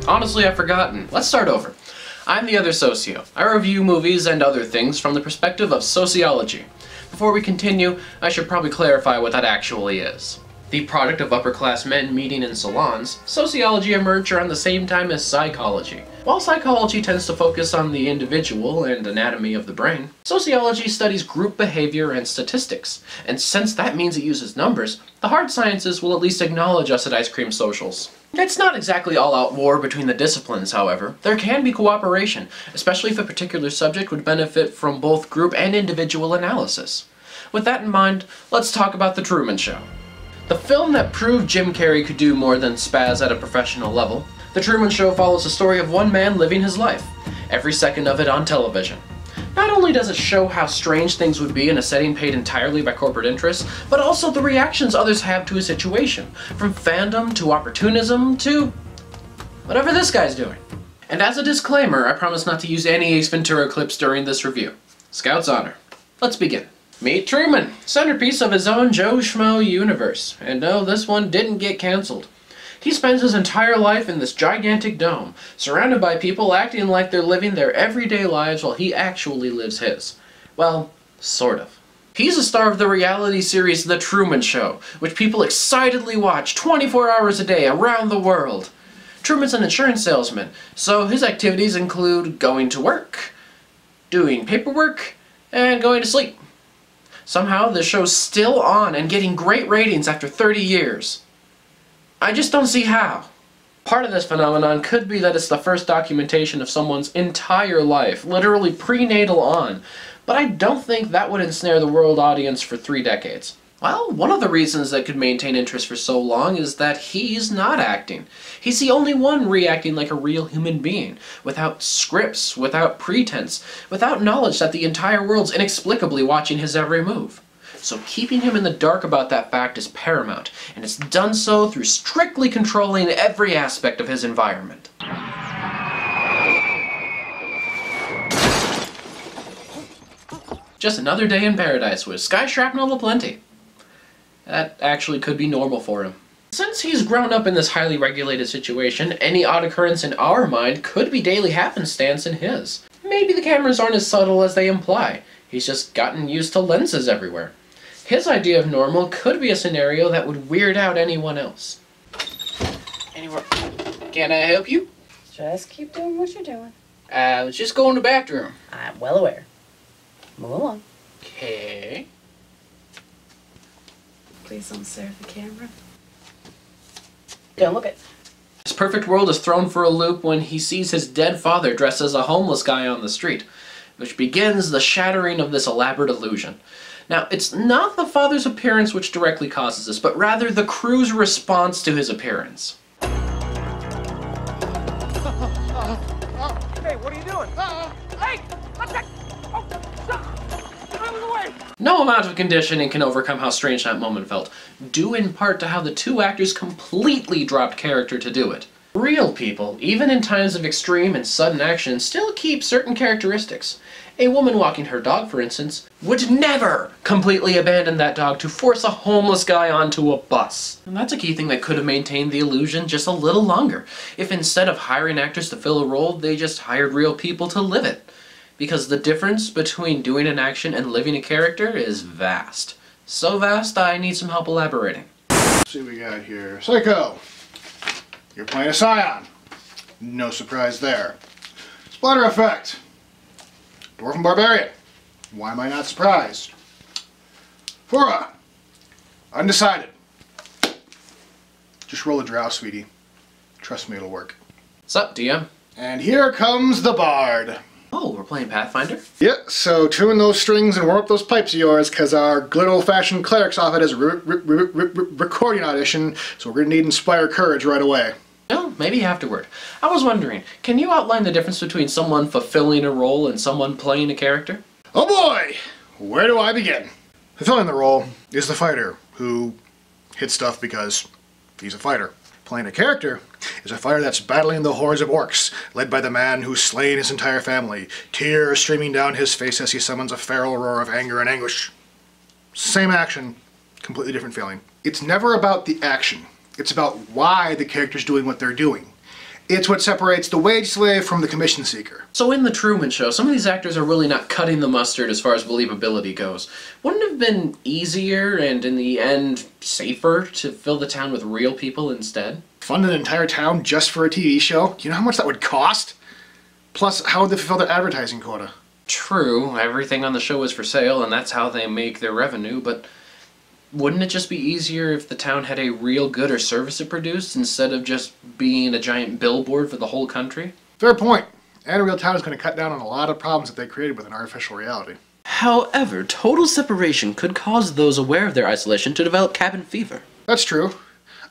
Honestly, I've forgotten. Let's start over. I'm the other Socio. I review movies and other things from the perspective of sociology. Before we continue, I should probably clarify what that actually is. The product of upper-class men meeting in salons, sociology emerged around the same time as psychology. While psychology tends to focus on the individual and anatomy of the brain, sociology studies group behavior and statistics. And since that means it uses numbers, the hard sciences will at least acknowledge us at Ice Cream Socials. It's not exactly all-out war between the disciplines, however. There can be cooperation, especially if a particular subject would benefit from both group and individual analysis. With that in mind, let's talk about The Truman Show. The film that proved Jim Carrey could do more than spaz at a professional level, The Truman Show follows the story of one man living his life, every second of it on television. Not only does it show how strange things would be in a setting paid entirely by corporate interests, but also the reactions others have to a situation, from fandom to opportunism to whatever this guy's doing. And as a disclaimer, I promise not to use any Ace Ventura clips during this review. Scout's honor. Let's begin. Meet Truman, centerpiece of his own Joe Schmo universe. And no, this one didn't get cancelled. He spends his entire life in this gigantic dome, surrounded by people acting like they're living their everyday lives while he actually lives his. Well, sort of. He's a star of the reality series The Truman Show, which people excitedly watch 24 hours a day around the world. Truman's an insurance salesman, so his activities include going to work, doing paperwork, and going to sleep. Somehow, the show's still on and getting great ratings after 30 years. I just don't see how. Part of this phenomenon could be that it's the first documentation of someone's entire life, literally prenatal on, but I don't think that would ensnare the world audience for 3 decades. Well, one of the reasons that could maintain interest for so long is that he's not acting. He's the only one reacting like a real human being, without scripts, without pretense, without knowledge that the entire world's inexplicably watching his every move. So keeping him in the dark about that fact is paramount, and it's done so through strictly controlling every aspect of his environment. Just another day in paradise with sky shrapnel aplenty. That actually could be normal for him. Since he's grown up in this highly regulated situation, any odd occurrence in our mind could be daily happenstance in his. Maybe the cameras aren't as subtle as they imply. He's just gotten used to lenses everywhere. His idea of normal could be a scenario that would weird out anyone else. Anywhere? Can I help you? Just keep doing what you're doing. I was just going to the bathroom. I'm well aware. Move along. Okay. Please don't stare at the camera. Don't look it. His perfect world is thrown for a loop when he sees his dead father dressed as a homeless guy on the street, which begins the shattering of this elaborate illusion. Now, it's not the father's appearance which directly causes this, but rather the crew's response to his appearance. Hey, what are you doing? Hey! What's that? Oh, stop! Get out of the way! No amount of conditioning can overcome how strange that moment felt, due in part to how the two actors completely dropped character to do it. Real people, even in times of extreme and sudden action, still keep certain characteristics. A woman walking her dog, for instance, would never completely abandon that dog to force a homeless guy onto a bus. And that's a key thing that could have maintained the illusion just a little longer, if instead of hiring actors to fill a role, they just hired real people to live it. Because the difference between doing an action and living a character is vast. So vast, I need some help elaborating. Let's see what we got here. Psycho! You're playing a Scion. No surprise there. Splatter effect. Dwarf and Barbarian. Why am I not surprised? Fura. Undecided. Just roll a drow, sweetie. Trust me, it'll work. Sup, DM? And here comes the Bard. Oh, we're playing Pathfinder? Yeah, so tune those strings and warm up those pipes of yours, because our good old-fashioned cleric's off it as a recording audition, so we're going to need Inspire Courage right away. No, maybe afterward. I was wondering, can you outline the difference between someone fulfilling a role and someone playing a character? Oh boy! Where do I begin? Fulfilling the role is the fighter, who hits stuff because he's a fighter. Playing a character is a fighter that's battling the hordes of orcs, led by the man who's slain his entire family, tears streaming down his face as he summons a feral roar of anger and anguish. Same action, completely different feeling. It's never about the action. It's about why the character's doing what they're doing. It's what separates the wage slave from the commission seeker. So in The Truman Show, some of these actors are really not cutting the mustard as far as believability goes. Wouldn't it have been easier and, in the end, safer to fill the town with real people instead? Fund an entire town just for a TV show? Do you know how much that would cost? Plus, how would they fulfill their advertising quota? True, everything on the show is for sale, and that's how they make their revenue, but wouldn't it just be easier if the town had a real good or service it produced instead of just being a giant billboard for the whole country? Fair point. And a real town is going to cut down on a lot of problems that they created with an artificial reality. However, total separation could cause those aware of their isolation to develop cabin fever. That's true.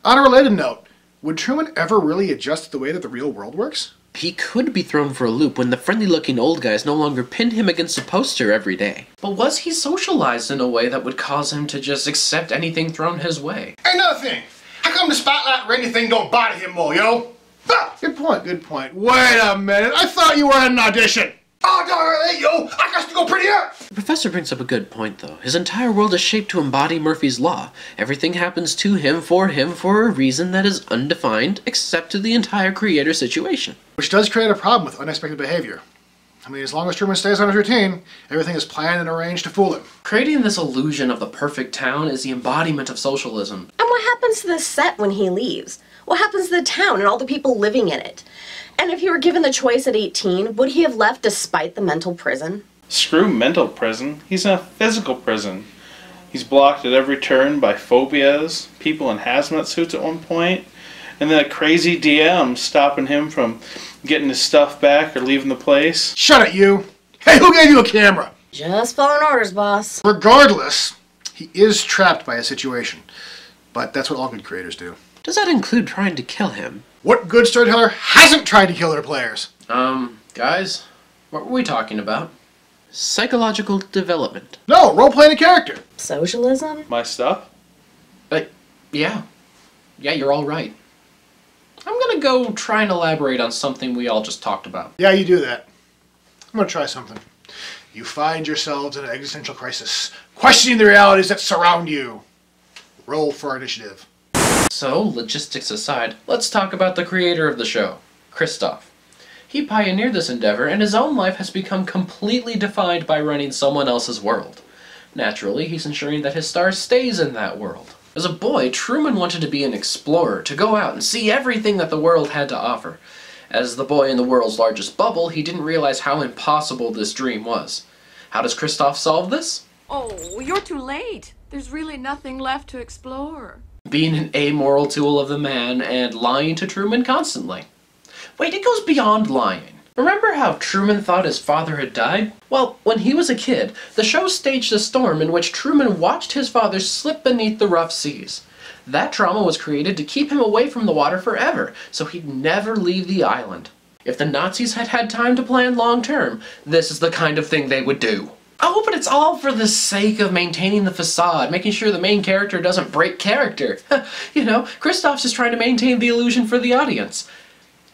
On a related note, would Truman ever really adjust to the way that the real world works? He could be thrown for a loop when the friendly-looking old guys no longer pinned him against a poster every day. But was he socialized in a way that would cause him to just accept anything thrown his way? Another thing, how come the spotlight or anything don't bother him more, yo? Ah, good point, good point. Wait a minute, I thought you were at an audition! Oh, darn it, yo, I got to go pretty up! The professor brings up a good point, though. His entire world is shaped to embody Murphy's Law. Everything happens to him for a reason that is undefined, except to the entire creator situation. Which does create a problem with unexpected behavior. I mean, as long as Truman stays on his routine, everything is planned and arranged to fool him. Creating this illusion of the perfect town is the embodiment of socialism. And what happens to the set when he leaves? What happens to the town and all the people living in it? And if he were given the choice at 18, would he have left despite the mental prison? Screw mental prison. He's in a physical prison. He's blocked at every turn by phobias, people in hazmat suits at one point, and then a crazy DM stopping him from getting his stuff back or leaving the place. Shut it, you! Hey, who gave you a camera? Just following orders, boss. Regardless, he is trapped by a situation. But that's what all good creators do. Does that include trying to kill him? What good storyteller hasn't tried to kill their players? Guys, what were we talking about? Psychological development. No, role-playing a character. Socialism? My stuff? Yeah. Yeah, you're all right. I'm gonna go try and elaborate on something we all just talked about. Yeah, you do that. I'm gonna try something. You find yourselves in an existential crisis, questioning the realities that surround you. Roll for initiative. So, logistics aside, let's talk about the creator of the show, Christoph. He pioneered this endeavor, and his own life has become completely defined by running someone else's world. Naturally, he's ensuring that his star stays in that world. As a boy, Truman wanted to be an explorer, to go out and see everything that the world had to offer. As the boy in the world's largest bubble, he didn't realize how impossible this dream was. How does Christoph solve this? Oh, you're too late. There's really nothing left to explore. Being an amoral tool of the man and lying to Truman constantly. Wait, it goes beyond lying. Remember how Truman thought his father had died? Well, when he was a kid, the show staged a storm in which Truman watched his father slip beneath the rough seas. That trauma was created to keep him away from the water forever, so he'd never leave the island. If the Nazis had had time to plan long term, this is the kind of thing they would do. Oh, but it's all for the sake of maintaining the facade, making sure the main character doesn't break character. You know, Christoph's just trying to maintain the illusion for the audience.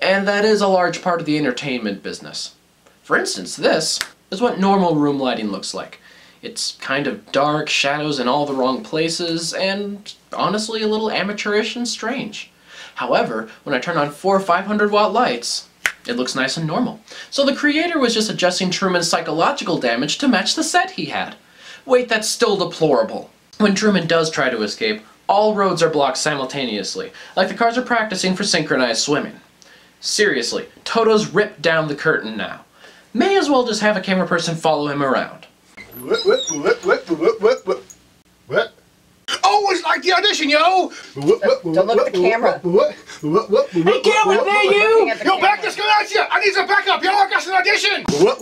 And that is a large part of the entertainment business. For instance, this is what normal room lighting looks like. It's kind of dark, shadows in all the wrong places, and honestly a little amateurish and strange. However, when I turn on 4 500-watt lights, it looks nice and normal. So the creator was just adjusting Truman's psychological damage to match the set he had. Wait, that's still deplorable. When Truman does try to escape, all roads are blocked simultaneously, like the cars are practicing for synchronized swimming. Seriously, Toto's ripped down the curtain now. May as well just have a camera person follow him around. What? Oh, it's like the audition, yo! Don't look at the camera. Hey, camera, there you! Yo, back this guy at you! I need some backup, yo! I got an audition! What?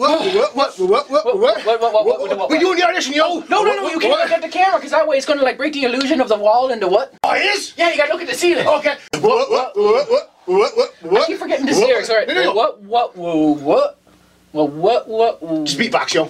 We're doing the audition, yo! No, you can't look at the camera, because that way it's going to like break the illusion of the wall into what? Oh, it is? Yeah, you got to look at the ceiling. Okay. What? I keep forgetting this lyrics. All right. No. What? Just beatbox, yo.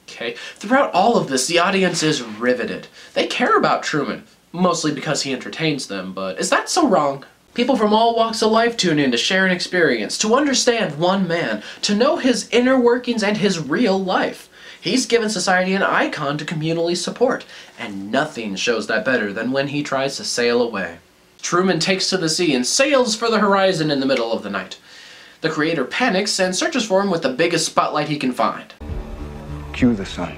Okay, throughout all of this, the audience is riveted. They care about Truman, mostly because he entertains them, but is that so wrong? People from all walks of life tune in to share an experience, to understand one man, to know his inner workings and his real life. He's given society an icon to communally support, and nothing shows that better than when he tries to sail away. Truman takes to the sea and sails for the horizon in the middle of the night. The creator panics and searches for him with the biggest spotlight he can find. Cue the sun.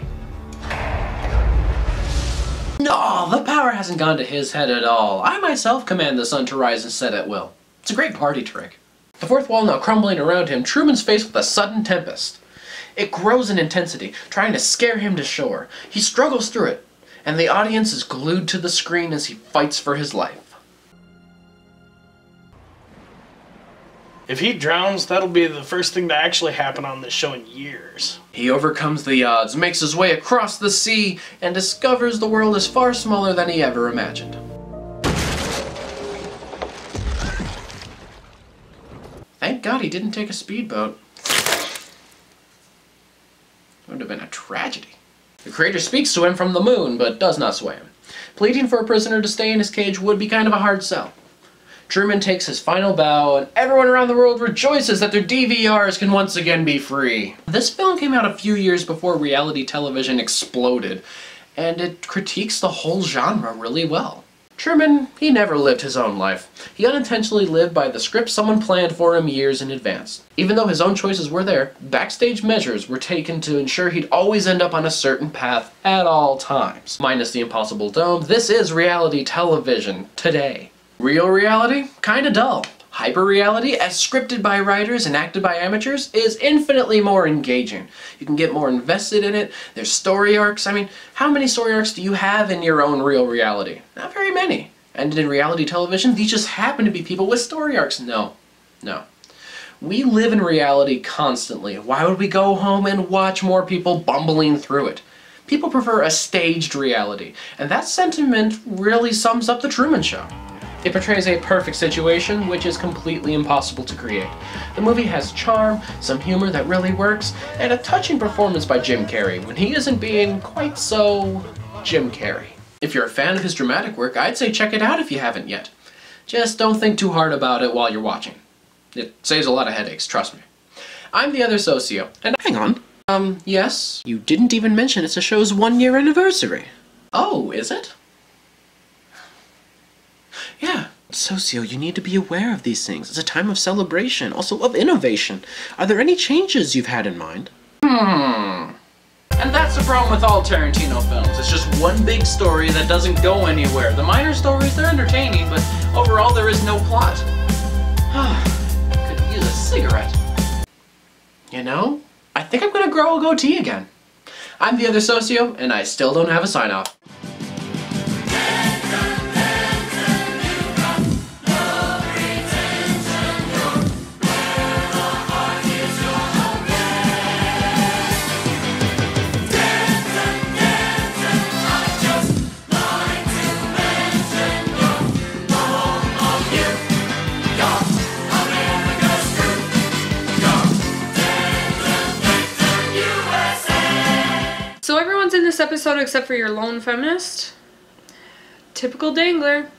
No, the power hasn't gone to his head at all. I myself command the sun to rise and set at will. It's a great party trick. The fourth wall now crumbling around him, Truman's faced with a sudden tempest. It grows in intensity, trying to scare him to shore. He struggles through it, and the audience is glued to the screen as he fights for his life. If he drowns, that'll be the first thing to actually happen on this show in years. He overcomes the odds, makes his way across the sea, and discovers the world is far smaller than he ever imagined. Thank God he didn't take a speedboat. It would have been a tragedy. The creator speaks to him from the moon, but does not sway him. Pleading for a prisoner to stay in his cage would be kind of a hard sell. Truman takes his final bow, and everyone around the world rejoices that their DVRs can once again be free. This film came out a few years before reality television exploded, and it critiques the whole genre really well. Truman, he never lived his own life. He unintentionally lived by the script someone planned for him years in advance. Even though his own choices were there, backstage measures were taken to ensure he'd always end up on a certain path at all times. Minus the impossible dome, this is reality television today. Real reality? Kinda dull. Hyper-reality, as scripted by writers and acted by amateurs, is infinitely more engaging. You can get more invested in it. There's story arcs. I mean, how many story arcs do you have in your own real reality? Not very many. And in reality television, these just happen to be people with story arcs. No. No. We live in reality constantly. Why would we go home and watch more people bumbling through it? People prefer a staged reality, and that sentiment really sums up The Truman Show. It portrays a perfect situation, which is completely impossible to create. The movie has charm, some humor that really works, and a touching performance by Jim Carrey when he isn't being quite so Jim Carrey. If you're a fan of his dramatic work, I'd say check it out if you haven't yet. Just don't think too hard about it while you're watching. It saves a lot of headaches, trust me. I'm the other Socio, and hang on. Yes? You didn't even mention it's the show's 1-year anniversary. Oh, is it? Yeah. Socio, you need to be aware of these things. It's a time of celebration, also of innovation. Are there any changes you've had in mind? And that's the problem with all Tarantino films. It's just one big story that doesn't go anywhere. The minor stories, they're entertaining, but overall there is no plot. Could use a cigarette. You know, I think I'm gonna grow a goatee again. I'm the other Socio, and I still don't have a sign-off. So everyone's in this episode except for your lone feminist. Typical dangler.